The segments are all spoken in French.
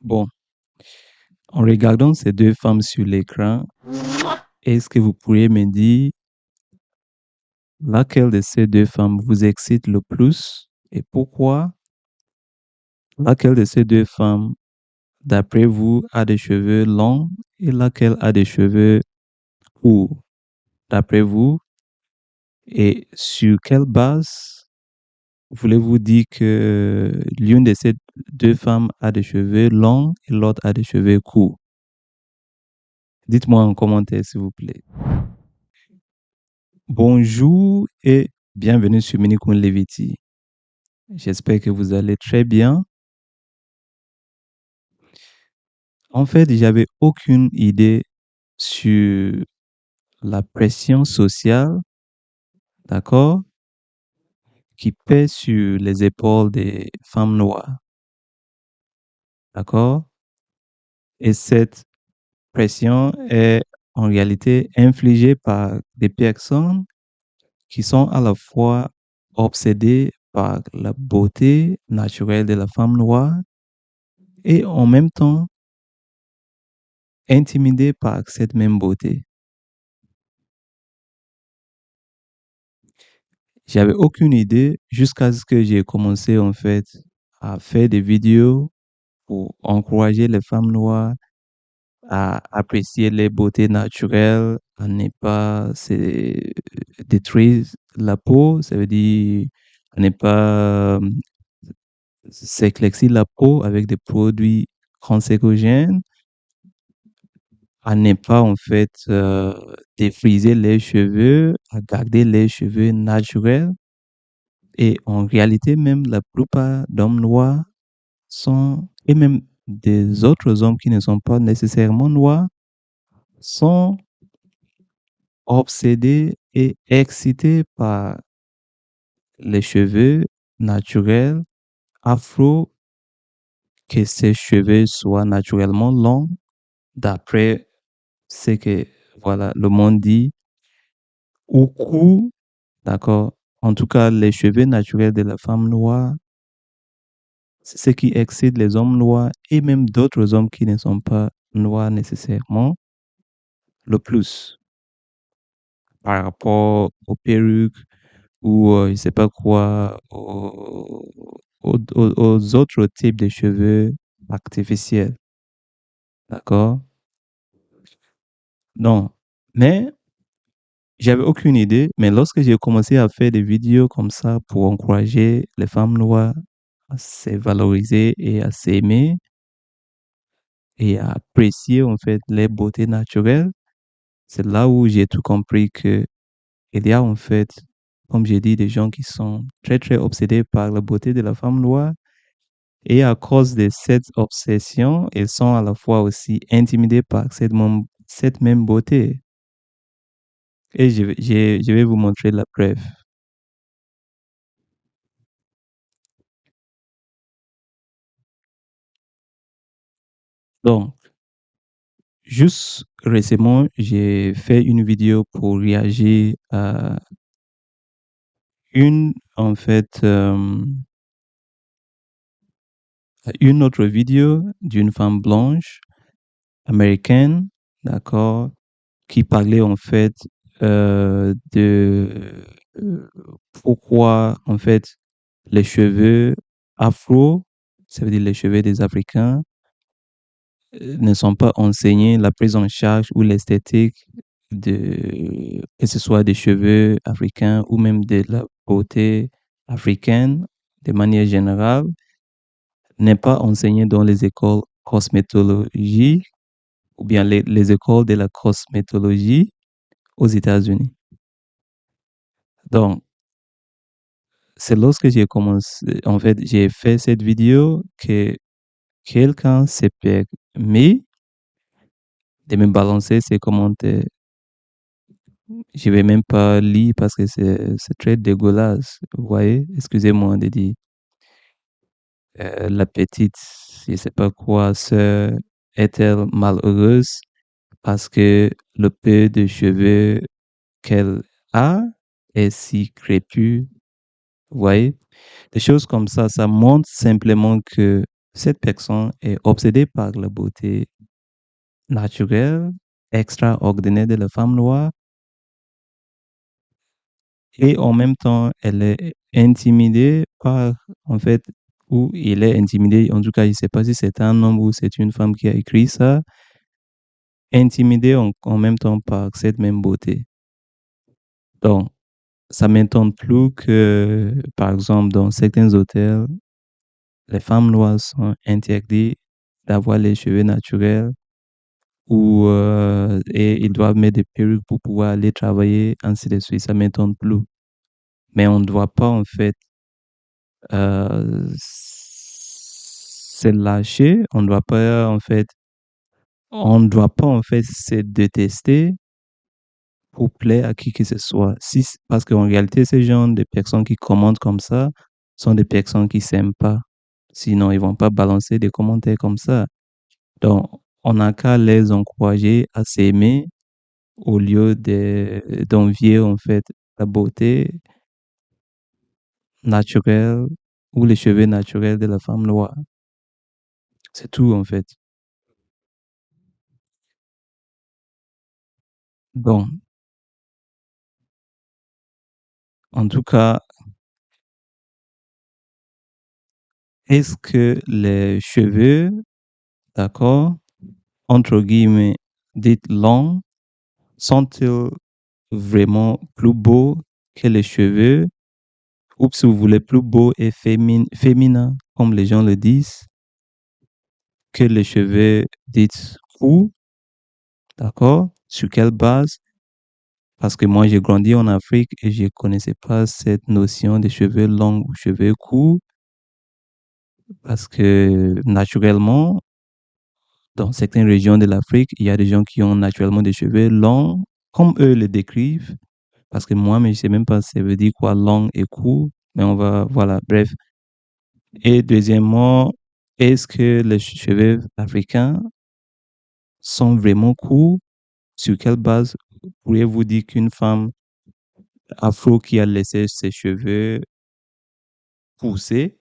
Bon, en regardant ces deux femmes sur l'écran, est-ce que vous pourriez me dire laquelle de ces deux femmes vous excite le plus et pourquoi? Laquelle de ces deux femmes, d'après vous, a des cheveux longs et laquelle a des cheveux courts, d'après vous? Et sur quelle base voulez-vous dire que l'une de ces deux femmes a des cheveux longs et l'autre a des cheveux courts? Dites-moi en commentaire, s'il vous plaît. Bonjour et bienvenue sur Minikun Leviti. J'espère que vous allez très bien. En fait, j'avais aucune idée sur la pression sociale, d'accord, qui pèse sur les épaules des femmes noires, d'accord? Et cette pression est en réalité infligée par des personnes qui sont à la fois obsédées par la beauté naturelle de la femme noire et en même temps intimidées par cette même beauté. J'avais aucune idée jusqu'à ce que j'ai commencé en fait à faire des vidéos pour encourager les femmes noires à apprécier les beautés naturelles, à ne pas se détruire la peau, ça veut dire à ne pas s'éclaircir la peau avec des produits cancérogènes, à ne pas en fait défriser les cheveux, à garder les cheveux naturels. Et en réalité, même la plupart d'hommes noirs sont, et même des autres hommes qui ne sont pas nécessairement noirs, sont obsédés et excités par les cheveux naturels, afro, que ces cheveux soient naturellement longs, d'après ce que voilà, le monde dit, ou courts, d'accord. En tout cas, les cheveux naturels de la femme noire, c'est ce qui excite les hommes noirs et même d'autres hommes qui ne sont pas noirs nécessairement le plus par rapport aux perruques ou je sais pas quoi, aux autres types de cheveux artificiels. D'accord? Non. Mais j'avais aucune idée. Mais lorsque j'ai commencé à faire des vidéos comme ça pour encourager les femmes noires à se valoriser et à s'aimer et à apprécier en fait les beautés naturelles, c'est là où j'ai tout compris que il y a en fait, comme j'ai dit, des gens qui sont très très obsédés par la beauté de la femme noire. Et à cause de cette obsession, ils sont à la fois aussi intimidés par cette même beauté. Et je vais vous montrer la preuve. Donc, juste récemment, j'ai fait une vidéo pour réagir à en fait, à une autre vidéo d'une femme blanche américaine, d'accord, qui parlait en fait de euh, pourquoi en fait les cheveux afro, ça veut dire les cheveux des Africains, ne sont pas enseignés, la prise en charge ou l'esthétique que ce soit des cheveux africains ou même de la beauté africaine de manière générale, n'est pas enseignée dans les écoles cosmétologie ou bien les écoles de la cosmétologie aux États-Unis. Donc, c'est lorsque j'ai commencé, en fait, j'ai fait cette vidéo que quelqu'un s'est permis de me balancer ses commentaires. Je vais même pas lire parce que c'est très dégueulasse. Vous voyez? Excusez-moi de dire. La petite, je sais pas quoi, sœur, est-elle malheureuse parce que le peu de cheveux qu'elle a est si crépus? Vous voyez? Des choses comme ça montre simplement que cette personne est obsédée par la beauté naturelle, extraordinaire de la femme noire, et en même temps, elle est intimidée par, en fait, ou il est intimidé, en tout cas, je ne sais pas si c'est un homme ou c'est une femme qui a écrit ça, intimidé en même temps par cette même beauté. Donc, ça m'étonne plus que, par exemple, dans certains hôtels, les femmes noires sont interdites d'avoir les cheveux naturels ou et ils doivent mettre des perruques pour pouvoir aller travailler, ainsi de suite. Ça m'étonne plus. Mais on ne doit pas, en fait, se lâcher. On ne doit pas, en fait, se détester pour plaire à qui que ce soit. Si, parce qu'en réalité, ces gens de personnes qui commentent comme ça sont des personnes qui s'aiment pas. Sinon, ils vont pas balancer des commentaires comme ça. Donc, on n'a qu'à les encourager à s'aimer au lieu d'envier, en fait, la beauté naturelle ou les cheveux naturels de la femme noire. C'est tout, en fait. Bon, en tout cas, est-ce que les cheveux, d'accord, entre guillemets, dites longs, sont-ils vraiment plus beaux que les cheveux, ou si vous voulez, plus beaux et féminins, comme les gens le disent, que les cheveux dits courts, d'accord? Sur quelle base? Parce que moi, j'ai grandi en Afrique et je ne connaissais pas cette notion de cheveux longs ou cheveux courts, parce que naturellement, dans certaines régions de l'Afrique, il y a des gens qui ont naturellement des cheveux longs, comme eux le décrivent, parce que moi, mais je sais même pas ça veut dire quoi long et court, mais on va, voilà, bref. Et deuxièmement, est-ce que les cheveux africains sont vraiment courts? Sur quelle base pourriez-vous dire qu'une femme afro qui a laissé ses cheveux pousser,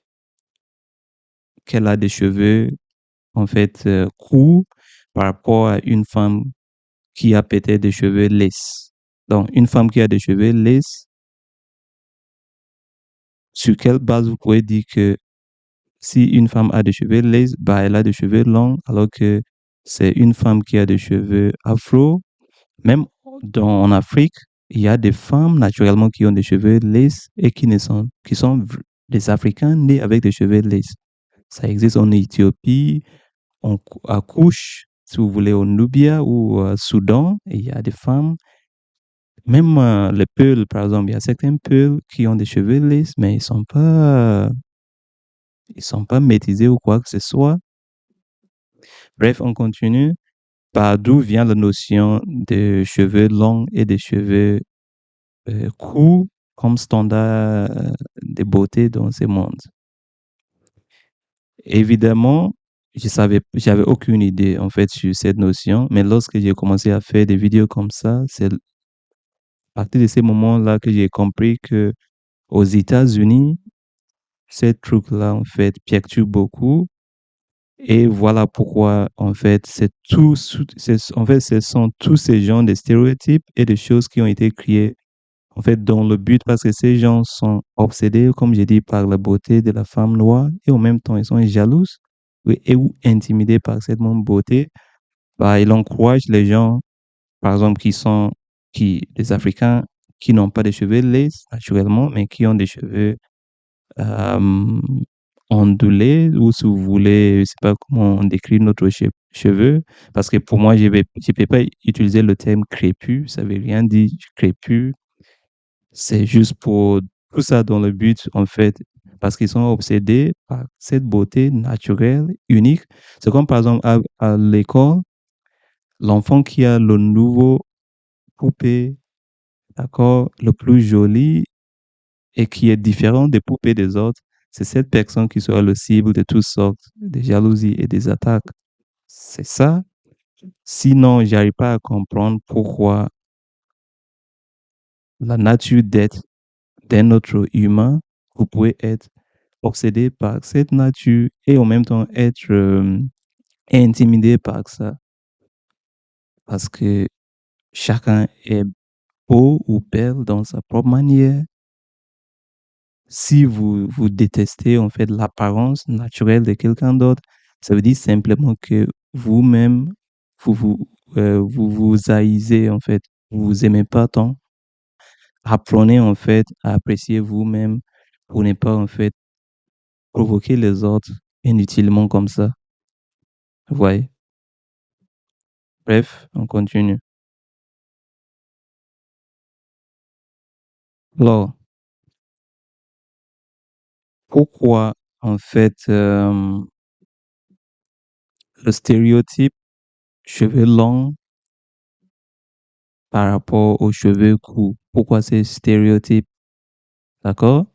qu'elle a des cheveux en fait courts par rapport à une femme qui a peut-être des cheveux lisses? Donc, une femme qui a des cheveux lisses, sur quelle base vous pouvez dire que si une femme a des cheveux lisses, bah, elle a des cheveux longs, alors que c'est une femme qui a des cheveux afro. Même en Afrique, il y a des femmes naturellement qui ont des cheveux lisses et qui sont des Africains nés avec des cheveux lisses. Ça existe en Éthiopie, à Couche, si vous voulez, au Nubia ou au Soudan. Il y a des femmes, même les Peuls, par exemple, il y a certains Peuls qui ont des cheveux lisses, mais ils sont pas métisés ou quoi que ce soit. Bref, on continue. Par d'où vient la notion de cheveux longs et de cheveux courts comme standard de beauté dans ce monde? Évidemment, j'avais aucune idée en fait sur cette notion, mais lorsque j'ai commencé à faire des vidéos comme ça, c'est à partir de ces moments-là que j'ai compris que aux États-Unis, ces trucs-là en fait perturbent beaucoup. Et voilà pourquoi en fait en fait ce sont tous ces genres de stéréotypes et de choses qui ont été créées en fait dans le but, parce que ces gens sont obsédés, comme j'ai dit, par la beauté de la femme noire, et en même temps ils sont jaloux, oui, et ou intimidés par cette même beauté. Bah, ils encouragent les gens, par exemple, les Africains qui n'ont pas de cheveux lisses naturellement, mais qui ont des cheveux euh, ondulés, ou si vous voulez, je sais pas comment on décrit notre cheveux, parce que pour moi, je peux pas utiliser le terme crépus, ça veut rien dire crépus. C'est juste pour tout ça dans le but, en fait, parce qu'ils sont obsédés par cette beauté naturelle, unique. C'est comme par exemple à l'école, l'enfant qui a le nouveau poupée, d'accord, le plus joli et qui est différent des poupées des autres, c'est cette personne qui sera le cible de toutes sortes de jalousies et des attaques. C'est ça. Sinon, j'arrive pas à comprendre pourquoi la nature d'être d'un autre humain, vous pouvez être obsédé par cette nature et en même temps être intimidé par ça. Parce que chacun est beau ou belle dans sa propre manière. Si vous détestez en fait l'apparence naturelle de quelqu'un d'autre, ça veut dire simplement que vous-même, vous haïsez en fait, vous vous aimez pas tant. Apprenez en fait à apprécier vous-même pour ne pas en fait provoquer les autres inutilement comme ça. Vous voyez? Bref, on continue. Alors, pourquoi en fait le stéréotype cheveux longs par rapport aux cheveux courts? Pourquoi c'est stéréotype? D'accord?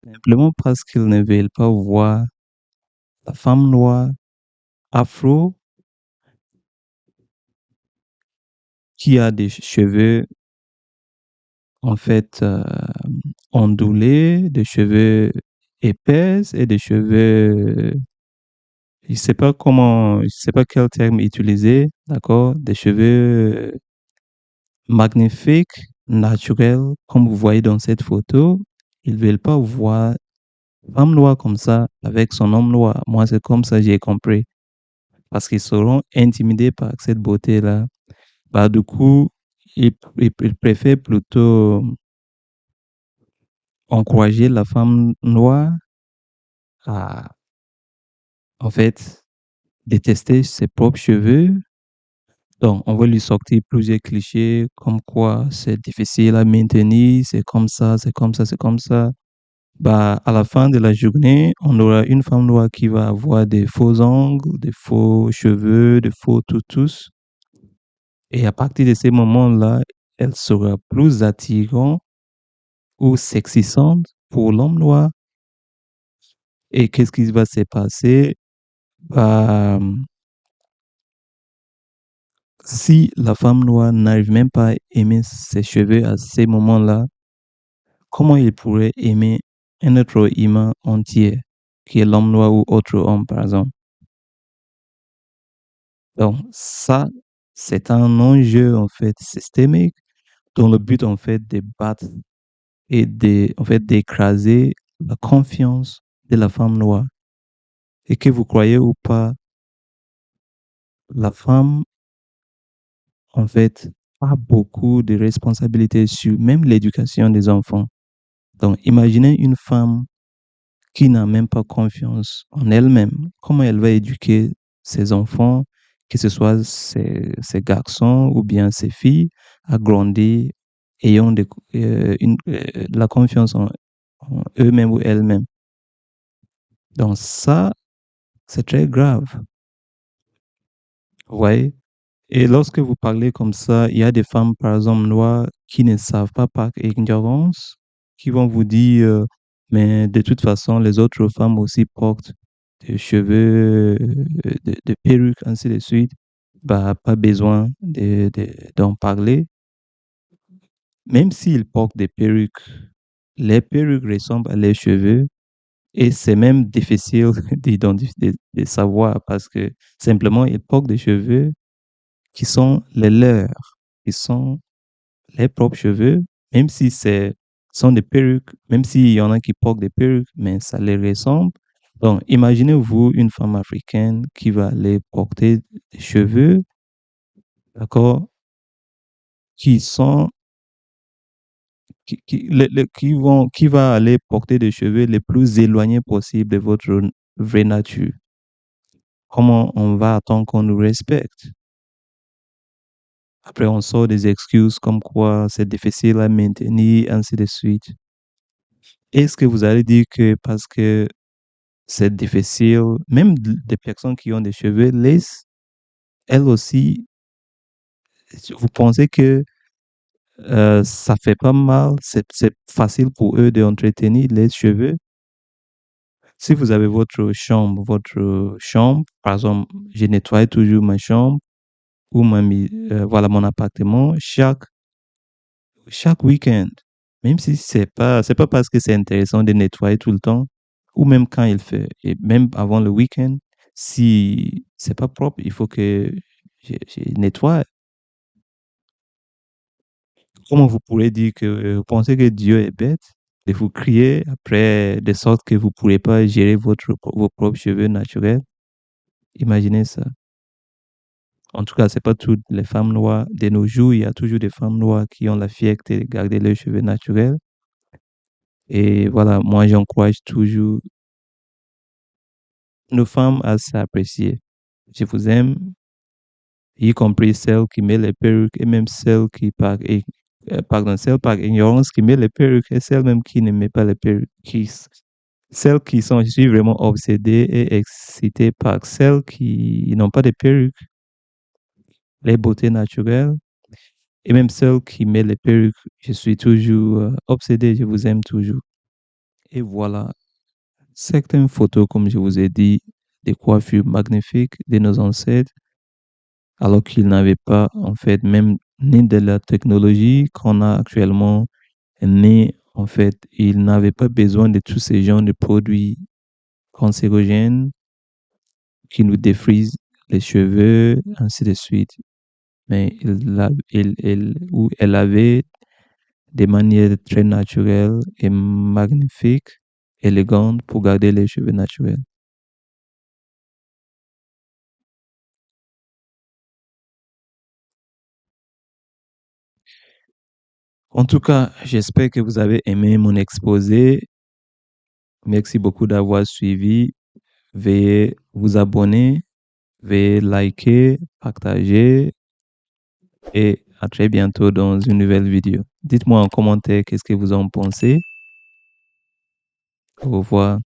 Simplement parce qu'ils ne veulent pas voir la femme noire afro qui a des cheveux en fait ondulés, des cheveux épais et des cheveux, je sais pas quel terme utiliser, d'accord? Des cheveux magnifiques, naturels, comme vous voyez dans cette photo. Ils veulent pas voir une femme noire comme ça avec son homme noir. Moi, c'est comme ça que j'ai compris. Parce qu'ils seront intimidés par cette beauté-là. Bah, du coup, ils préfèrent plutôt encourager la femme noire à, en fait, détester ses propres cheveux. Donc, on va lui sortir plusieurs clichés comme quoi c'est difficile à maintenir, c'est comme ça, c'est comme ça, c'est comme ça. Bah, à la fin de la journée, on aura une femme noire qui va avoir des faux ongles, des faux cheveux, des faux toutous. Et à partir de ces moments-là, elle sera plus attirante ou sexissante pour l'homme noir. Et qu'est-ce qui va se passer? Bah, si la femme noire n'arrive même pas à aimer ses cheveux à ces moments-là, comment il pourrait aimer un autre humain entier, qui est l'homme noir ou autre homme, par exemple? Donc, ça, c'est un enjeu, en fait, systémique, dont le but, en fait, de battre et en fait, d'écraser la confiance de la femme noire. Et que vous croyez ou pas, la femme, en fait, a beaucoup de responsabilités sur même l'éducation des enfants. Donc, imaginez une femme qui n'a même pas confiance en elle-même. Comment elle va éduquer ses enfants, que ce soit ses garçons ou bien ses filles, à grandir ayant de la confiance en eux-mêmes ou elles-mêmes. Donc ça, c'est très grave. Vous voyez? Et lorsque vous parlez comme ça, il y a des femmes, par exemple, noires, qui ne savent pas par ignorance, qui vont vous dire, mais de toute façon, les autres femmes aussi portent des cheveux, des perruques, ainsi de suite. Bah, pas besoin d'en parler. Même s'ils portent des perruques, les perruques ressemblent à leurs cheveux et c'est même difficile de savoir parce que simplement ils portent des cheveux qui sont les leurs, qui sont les propres cheveux, même si sont des perruques, même s'il y en a qui portent des perruques, mais ça les ressemble. Donc, imaginez-vous une femme africaine qui va aller porter des cheveux, d'accord, qui sont, qui va aller porter des cheveux les plus éloignés possible de votre vraie nature. Comment on va attendre qu'on nous respecte? Après, on sort des excuses comme quoi c'est difficile à maintenir, ainsi de suite. Est-ce que vous allez dire que parce que c'est difficile, même des personnes qui ont des cheveux lisses, elles aussi, vous pensez que ça fait pas mal, c'est facile pour eux d'entretenir les cheveux? Si vous avez votre chambre, par exemple, je nettoie toujours ma chambre ou voilà mon appartement chaque week-end. Même si c'est pas parce que c'est intéressant de nettoyer tout le temps, ou même quand il fait, et même avant le week-end, si c'est pas propre, il faut que je nettoie. Comment vous pourrez dire que vous pensez que Dieu est bête de vous crier après de sorte que vous pourrez pas gérer vos propres cheveux naturels? Imaginez ça. En tout cas, c'est pas toutes les femmes noires. De nos jours, il y a toujours des femmes noires qui ont la fierté de garder leurs cheveux naturels. Et voilà, moi, j'encourage toujours nos femmes à s'apprécier. Je vous aime, y compris celles qui mettent les perruques et même celles qui, pardon, celles par ignorance qui mettent les perruques et celles même qui ne mettent pas les perruques. Celles qui sont, je suis vraiment obsédé et excité par celles qui n'ont pas de perruques, les beautés naturelles. Et même celles qui mettent les perruques, je suis toujours obsédé, je vous aime toujours. Et voilà, certaines photos, comme je vous ai dit, des coiffures magnifiques de nos ancêtres, alors qu'ils n'avaient pas, en fait, même ni de la technologie qu'on a actuellement, ni, en fait, ils n'avaient pas besoin de tous ces genres de produits cancérogènes qui nous défrisent les cheveux, ainsi de suite. Mais ou elle avait des manières très naturelles et magnifiques, élégantes pour garder les cheveux naturels. En tout cas, j'espère que vous avez aimé mon exposé. Merci beaucoup d'avoir suivi. Veuillez vous abonner, veuillez liker, partager et à très bientôt dans une nouvelle vidéo. Dites-moi en commentaire qu'est-ce que vous en pensez. Au revoir.